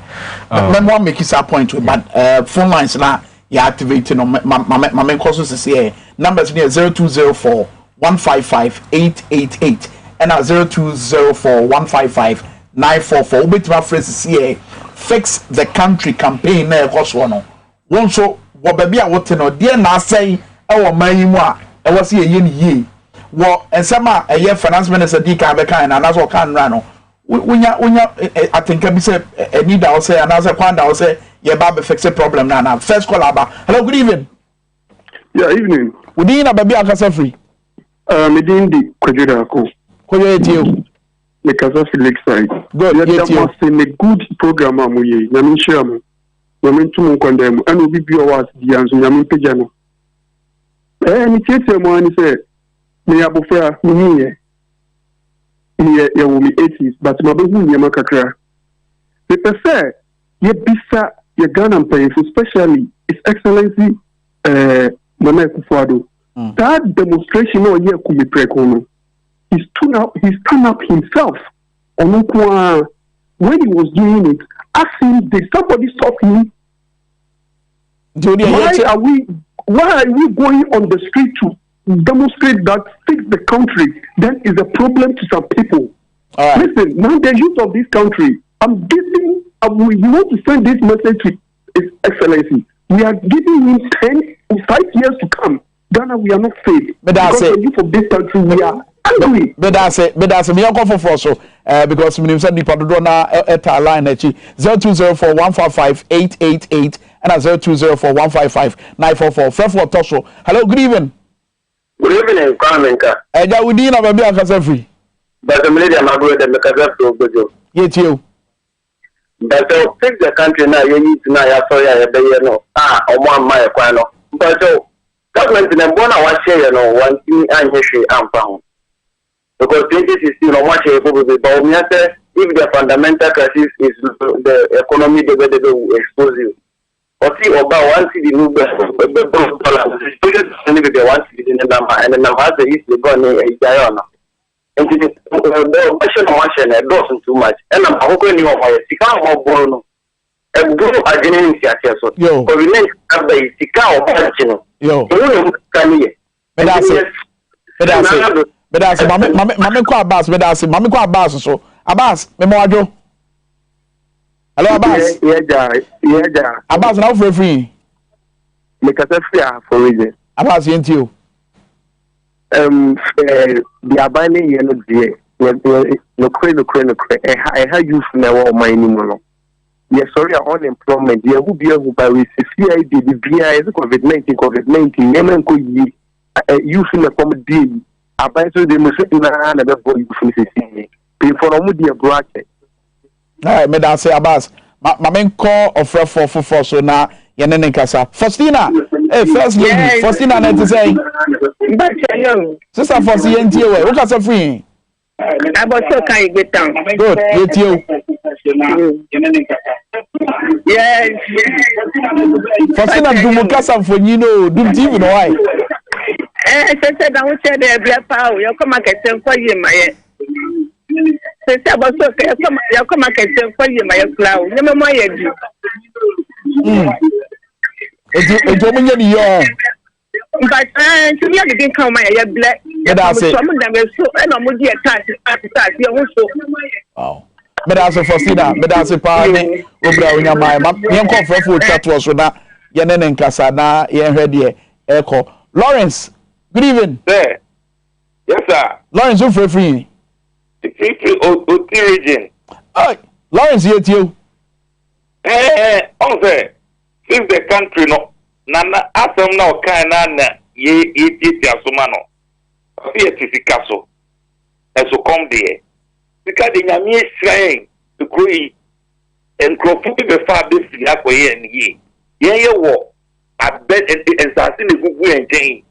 Let me make it a point, but phone lines now, you're activating on my main courses is here. Numbers near 0204 155 888 and 0204 155 944. Ubit my phrases here. Fix the country campaign na ekoso no won so wo baby a wote no de na asai e wo man mu a e wo se ye ni ye wo ensema eye finance minister di ka be kan na na so kan ra no wonya atenka bi se need that say and as kwanda wo say ye ba be fix problem na first call aba. Hello, good evening. Yeah, evening. We din na baby akasa free me din di kwajuda ko you because of Lakeside. Good, yes, you must in a good program amuye. Yamin share yamin tumu condemn and will be was the answer yamin pejano. Any theatre man say me abufa me will be 80s, but my baby yamakakra. The prefer ye bisa ye Ghana pay especially His Excellency Nana Akufo-Addo. That demonstration or ye could be prekono. He stood up himself. When he was doing it, asking, did somebody stop him? Why are we going on the street to demonstrate that fix the country? That is a problem to some people. Listen, now the youth of this country, you want to send this message to His Excellency. We are giving him 5 years to come. Ghana, we are not safe. Because the youth of this country, we are. But that's me uncle for so because me said the paddo na eta line echi 0204 155 888 and 0204 155 944 Frefo Tosho. Hello, good evening. Good evening, Kwamenka. Eja wudi na baby akasa free. But the media magro de mekaza to gojo. Yet you. But to fix the country now you need to now ya so ya be ye no. Omo amma e kwa no. But so government na bona wa share no wan timi anhwehwe amfa ho. Because 2016, if the fundamental crisis is the economy, they will expose you. Or see, about one city, the one city in the number, and the number has the east, a diana. And the question of doesn't too much. And I'm hoping you are a Sika or Bono. And go again, yo, or remain at the Sika or Pachino. Yo, but that's Mammy Abbas, but that's Mammy Abbas. So, Abbas, Memoajo. Hello, Abbas. Yeah. Abbas, now for free. Make us free for reason. Abbas, ain't you? The abandoned yellow deer. No crane. I had you from the my anymore. Yes, sorry, unemployment. There will be a who by with the BI COVID-19, Yemen could be you from the comedy. I buy so they must another boy from the city. Pay for a moody bracket. All right, Madam say Abbas. My main call of for so now. Yanen Kasa. Faustina, hey, first lady. Faustina, net to say. Sister Faustina, NTO. What is free? I was so kind get down. Good, get you. Yes. Faustina, do Mukasa for you know, do TV no why? I said, I will say the black power. You come and get for you, my. Say, I was so okay. You come and get for you, my cloud. You know, my head. It's only your. But to me, I didn't come my black. Some of them are so, and I'm going to attack you also. Oh. But as a Faustina, but as a party, Obra, my young call for chat was with that. yene ne nkasa na yenhwe de eko Lawrence good evening sir yes sir Lawrence who free Oti region oh Lawrence yetio on say since the country no nana asem na okan na ye asoma no ofi etifika so eso come there because the nyame shrine to grow enkrofo be fa be firi akoye ni ye wo abed ensase ne gugu enjen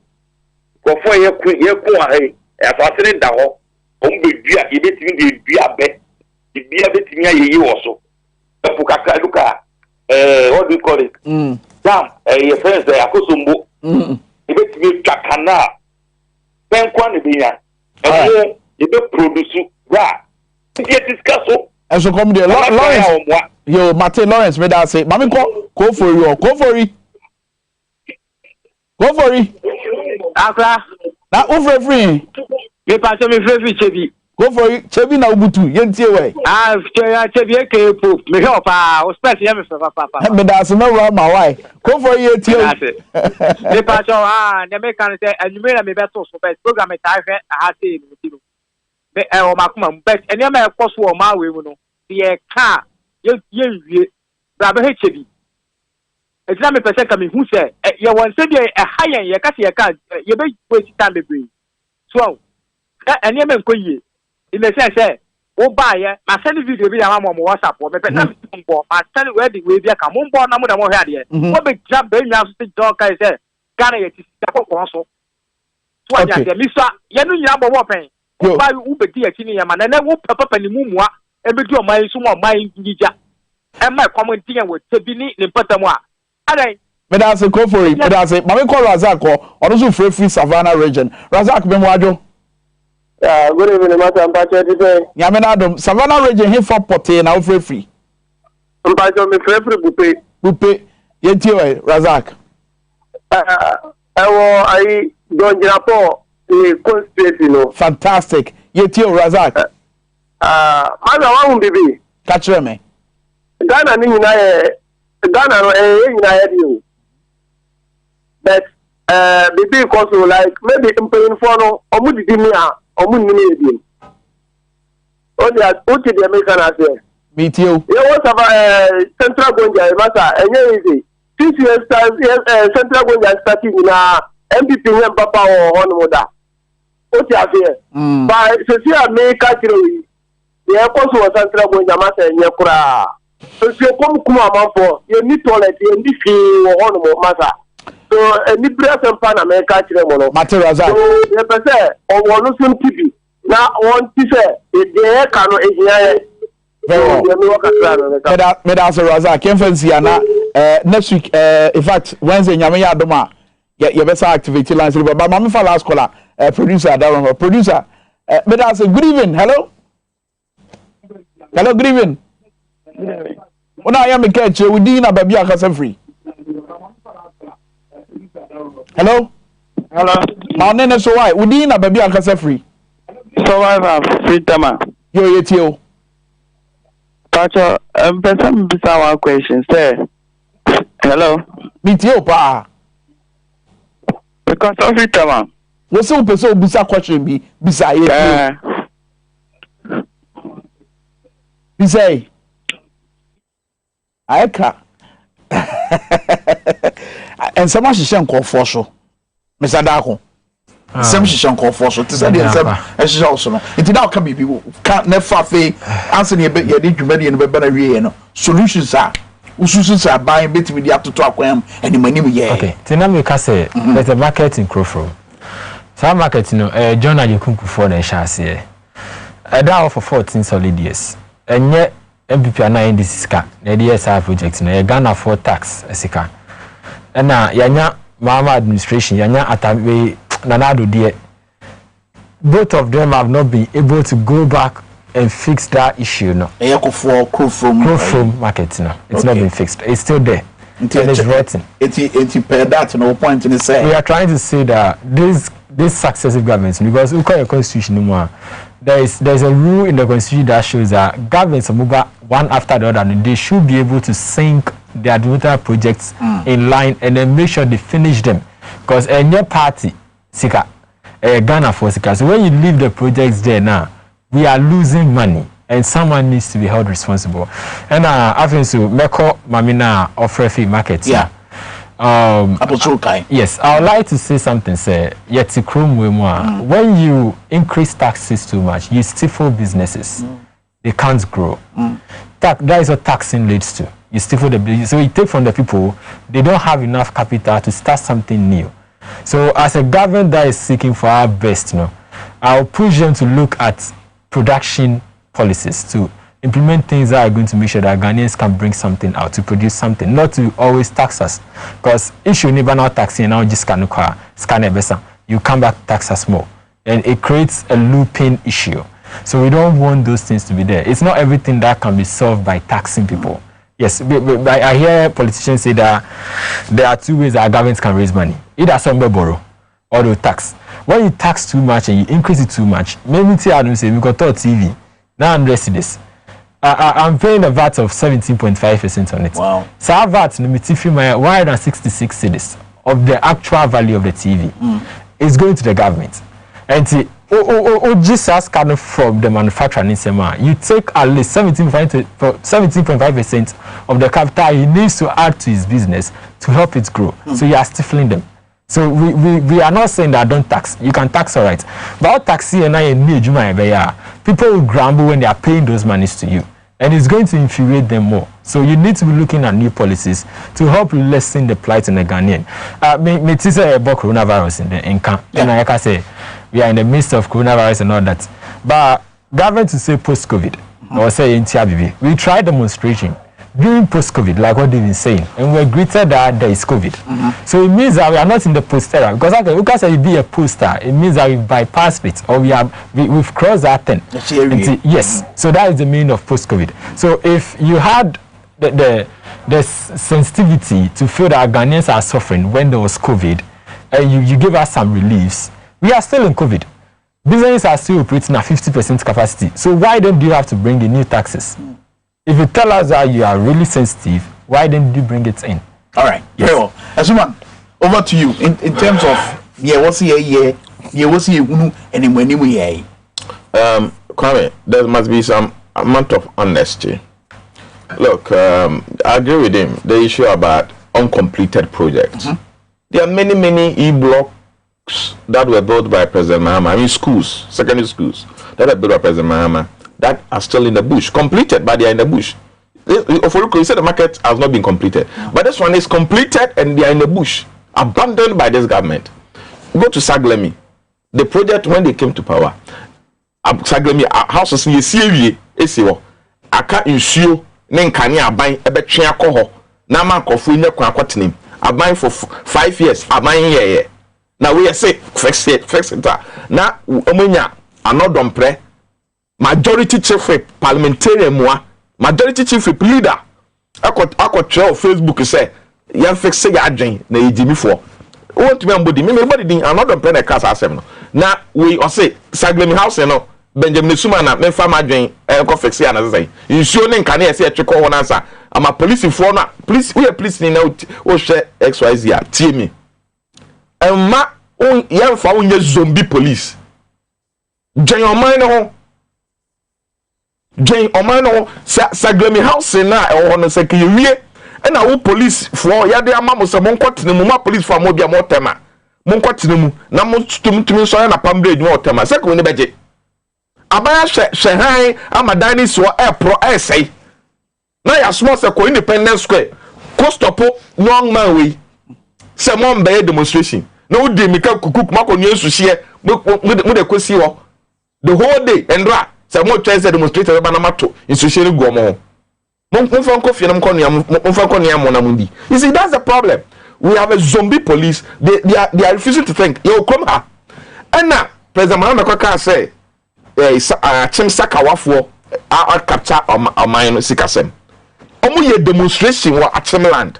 kofo ye ku ahe afase ne da ho ombedua ye betimi de dua be bibia betimi ayeyi wo so epu kaka luka what do you call it dam your friends there akosombo ye betimi twakana penkwa ne biya ye be produce ra ye discuss so eso come there Lawrence yo Martin Lawrence me that say mami go for you akra na ufre free me pass me free chebi go for you chebi na ubutu yentie we chebi eke po me help o space ya me papa me that say me run my why go for you tie me pass na me kan say anumera me beto so best program me ta hwe ha say no me o makuma bet eni ma ekoso o ma we mu no ye ka ye wie bra be chebi etina me pese ka me hu se ye won se de hayen ye ka se ye ka ye be waste time be so eni me nkoyie in say wo ba ye ma send video bi ya ma mo WhatsApp wo me pe na mbo ma send we di we bi ka mo mbo na mo da mo hwe ade wo be grab be nya so do ka say Ghana ye ti ka kokon so so anya de mi so ye no nyina bo wo pen wo ba u be di akini ye ma na wo papa ni mumua e be di o mai so mo mai ngija e ma comment yan wo tebi ni ne patamu a adai me da say go for it me da say ma me call Razak ko ono so free Savannah region Razak be mo adwo good evening, Master Mpacho today. Yamenadom, Savannah region here for Pote now free. Mpacho me free bupe. Yetio Razak. I don't Japo conspiracy no. Fantastic. Yetio Razak. Maza won't be. Catch me. Ghana ni Ghana you. But bibi koso like maybe impaying for no omudi dimia omunni ebi o dia o ti de American ase meet you what about central gonja masa enye easy 6 years central gonja starting na MPP yen papa o hono moda o ti ase ba se si America tiro ye koso central gonja masa enye kura so kuma amafo ye ni toilet ye ni fi o hono mo masa so any present pan America chire mo no materials so ye pese o wonu sun tibi na won ti se e de ka no ejiya me da so Razak conference ya na next week in fact Wednesday nyame ya adoma ye be sa activity lines but mama fa last caller producer Darren producer me da say good evening hello good evening una ya me catch we din na baby akasa free hello my name is so why udi na baby akasa free survivor free tama yo yetio Pacho person bisa one question say hello bitio pa because of free tama we say person bisa question bi bisa yetio bisa aika and some hyehyɛ nkɔfo so Mr. Dako some hyehyɛ nkɔfo so te sɛ deɛ some hyehyɛ so no nti da ka bibi ka na fa fe answer ne ye de dwumadi no bɛba na wie no solutions are ususu sa ban betimi di atoto akwam animanim ye okay tina me ka say there's a market in Crofro some market no John Ayekunku for na hyase da for 14 solid years enye MPP ana in this ska na the SR project na Ghana for tax esika na yanya mama administration yanya atabe nanado de both of them have not been able to go back and fix that issue no Crofro market no it's not been fixed it's still there and it's rotten it per that no point in say we are trying to say that this successive governments because we call a constitution no more there's a rule in the constitution that shows that governments move one after the other and they should be able to sync their developmental projects in line and then make sure they finish them. Because any party, Sika, Ghana for Sika. So when you leave the projects there now, we are losing money and someone needs to be held responsible. And I think so, Meko Mamina offer free market. Yeah. Yes, I would like to say something, sir. Yet when you increase taxes too much, you stifle businesses. They can't grow. That is what taxing leads to. You stifle the business. So you take from the people, they don't have enough capital to start something new. So as a government that is seeking for our best, I'll push them to look at production policies to implement things that are going to make sure that Ghanaians can bring something out, to produce something, not to always tax us. Because if you never now taxing, now just scan you come back tax us more. And it creates a looping issue. So we don't want those things to be there. It's not everything that can be solved by taxing people. Yes, but I hear politicians say that there are two ways that governments can raise money. Either some borrow or they tax. When you tax too much and you increase it too much, maybe I don't say we got TV. Now I'm resting this. I'm paying a VAT of 17.5% on it. Wow. So our VAT, my 166 cedis of the actual value of the TV is going to the government. And just as kind of from the manufacturer in Sema, you take at least 17.5% of the capital he needs to add to his business to help it grow. So you are stifling them. So we are not saying that don't tax. You can tax, all right. But taxi and people will grumble when they are paying those monies to you. And it's going to infuriate them more. So you need to be looking at new policies to help lessen the plight in the Ghanaian. Me say about coronavirus in camp. And I can say we are in the midst of coronavirus and all that. But government to say post-COVID or say in TRBB, we tried demonstration during post-COVID, like what they've been saying, and we're greeted that there is COVID. So it means that we are not in the post-era. Because like, we can say be a poster, it means that we've bypassed it, or we've crossed that thing. Yes. So that is the meaning of post-COVID. So if you had the sensitivity to feel that Ghanaians are suffering when there was COVID, and you give us some reliefs, we are still in COVID. Businesses are still operating at 50% capacity. So why then do you have to bring in new taxes? If you tell us that you are really sensitive, why didn't you bring it in? All right. Yes. Very well. Asuman, over to you. In terms of Kwame, there must be some amount of honesty. Look, I agree with him. The issue about uncompleted projects. There are many e-blocks that were built by President Mahama. I mean, schools, secondary schools that were built by President Mahama that are still in the bush, completed, but they are in the bush. You said the market has not been completed, but this one is completed and they are in the bush, abandoned by this government. Go to Saglemi. The project, when they came to power, Saglemi houses in Syria, Aka insure, Nenkani Abai, Ebetria Koho, Nama Kofu, Nekwakotinim, Abai for 5 years, Abai. Now we are saying, fix it. Now, Omunya, another pre. Majority chief parliamentarian majority chief leader I trail Facebook say yan fix say adwen na ejimi for want to be ambodi me body another plan the class asem no na we or say Saglemi house no Benjamin Suma na me fa madwen ko fix ya na say insuo ne nka na say tweko won answer ama police for na police we police ni na o share XYZ a tie me emma on yan fa onye zombie police dwen o man no Jane Omano Saglemi house na e no say kiwie and na wo police for ya de amamo se mon kwatene mu ma police for mo bia mo tema mon kwatene mu na mo tum so na pambre edwu otema se ko ni beje abaya shehan amadani so pro say na ya small se ko Independence Square ko stop young man we se mo mbe demonstration na wo de mika kukuk mako ni ensuhie mu de kosi wo the whole day and ra se mo try say demonstrator ba na mato ensuhie ni guomo you see, that's the problem. We have a zombie police. They are refusing to think. Yo, come here. And now, President Mahama Kwaka say, Chim Sakawafo, I capture a mine Sikasem. Omu ye demonstration wa Achim land.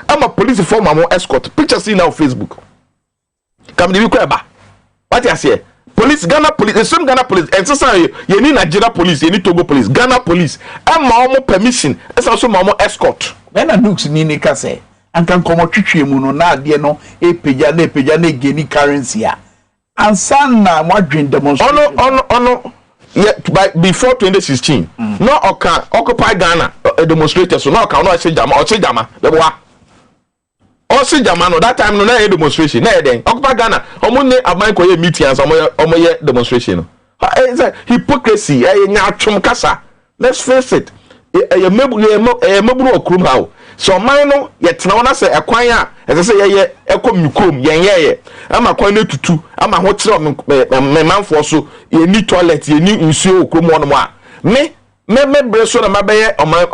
I'm a police former escort. Pictures in our Facebook. Come the Ukweba. What you say? Police, Ghana police, the same Ghana police, and so you need Nigeria police, you need Togo police, Ghana police, and more permission, it's also more escort. When I look in Nika say, and can come out to Muno, na dear no, a pejane, geni currency. And sana, what dream demonstration? Oh no. Yeah, before 2016, no can occupy Ghana demonstrators, so no can no say Jama or say Jama, the boy. Or say Jama, no, that time no demonstration, no, then occupy Ghana, Omune Aban Koye meetings, Omoye demonstration. It's a hypocrisy, kasa. Let's face it. A mobile crew how. So mine yet now I say acquire as I say yeah echo chrome yeah I'm acquainted to two I'm a hotel man for so you need toilet you need in so chrome one me breso na mabe o my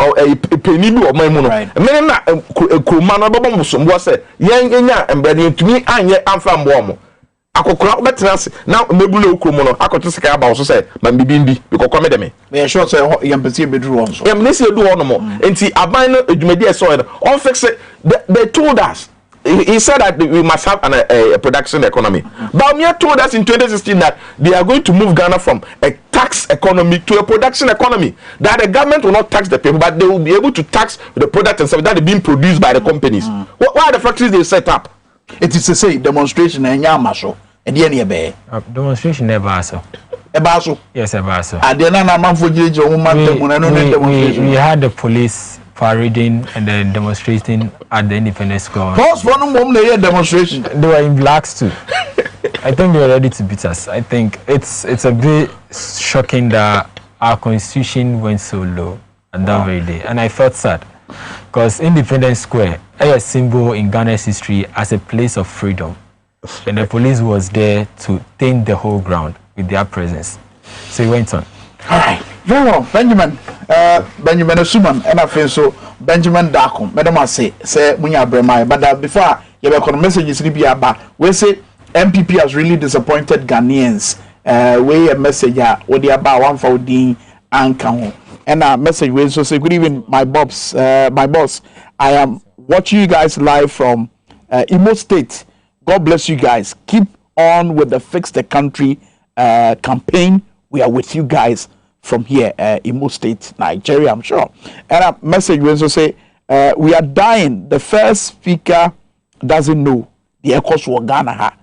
penny bi o my mu no me na kroma no babo musom bo say yen embrade ntumi anye amfa mbo mo akokora betenase na mebule okromo no akoto sika aba wo so say man bibindi bikokọ me dem me sure say yam pese bedru won so yam nesi edu won mo enti aban no adwumadi eso on fix it they told us he said that we must have a production economy. Baumia told us in 2016 that they are going to move Ghana from a tax economy to a production economy. That the government will not tax the people, but they will be able to tax the product and stuff that are being produced by the companies. What are the factories they set up? It is to say demonstration and yamasho. And the any demonstration never so. Yes, Ebaso. We had the police parading and then demonstrating at the Independence Square. Demonstration. They were in blacks too. I think they were ready to beat us. I think it's a bit shocking that our constitution went so low on that very day, and I felt sad because Independence Square is a symbol in Ghana's history as a place of freedom, and the police was there to taint the whole ground with their presence. So he went on. All right, very well, Benjamin. Benjamin Suman, and I feel so. Benjamin Dakum, Madam, I say Munya Bremai. But before you have a message, we say MPP has really disappointed Ghanaians. We a message what they about 140 and count. And a message we so say good evening, my boss. I am watching you guys live from Imo State. God bless you guys. Keep on with the Fix the Country campaign. We are with you guys from here, Imo State, Nigeria, I'm sure. And a message we also say, we are dying. The first speaker doesn't know the echoes were Ghana.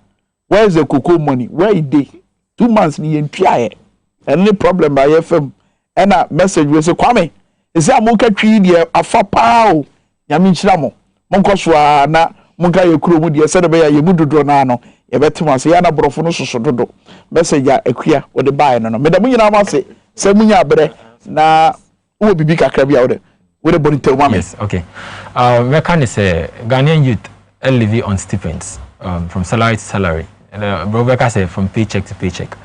Where's the cocoa money? Where is they? 2 months ni NPI. Any problem by FM? And a message we say, Kwame, is that Monka tree the afa pao? Yamin Chilamo. Monkoswa na Monka Yokuru, the Sedabaya Yamudu Dronano. Ebetima say yana brofono sosododo message ya ekua wo de buy no medamu nyina ma say munya bre na wo bibi kakra bia wo de bonite mama. Yes, okay. We can say Ghanaian youth live on stipends from salary to salary, and Rebecca say from paycheck to paycheck,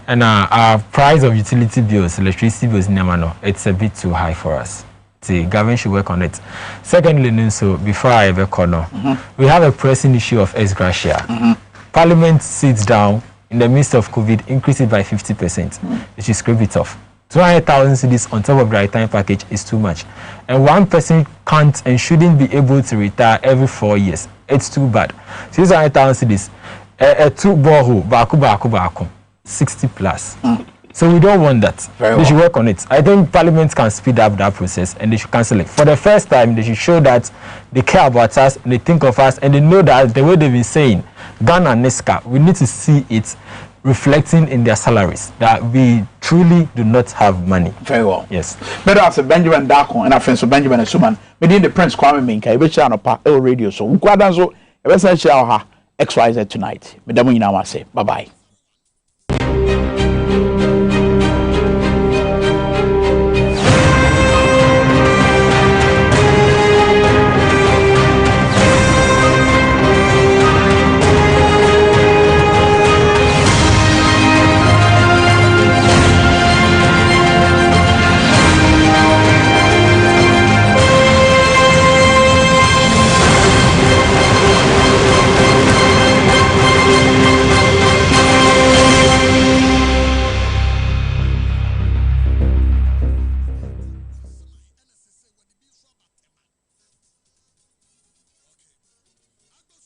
and our price of utility bills, electricity bills in Yamano, it's a bit too high for us. The government should work on it. Secondly, so before I ever corner, we have a pressing issue of ex gratia. Parliament sits down in the midst of COVID, increase it by 50%. It should scrape it off. 200,000 cedis on top of the retirement package is too much. And one person can't and shouldn't be able to retire every 4 years. It's too bad. 600,000 cedis, a two borehole, baku, 60 plus. So we don't want that. They should work on it. I think Parliament can speed up that process and they should cancel it. For the first time, they should show that they care about us and they think of us and they know that the way they've been saying, Ghana and Nesca, we need to see it reflecting in their salaries, that we truly do not have money. Very well. Yes. Better as Benjamin Darko and our friends of Benjamin Suman, within the Prince Kwame Minka, which are on a radio. So, we go down so, XYZ tonight. Madam, you know, I say, bye bye.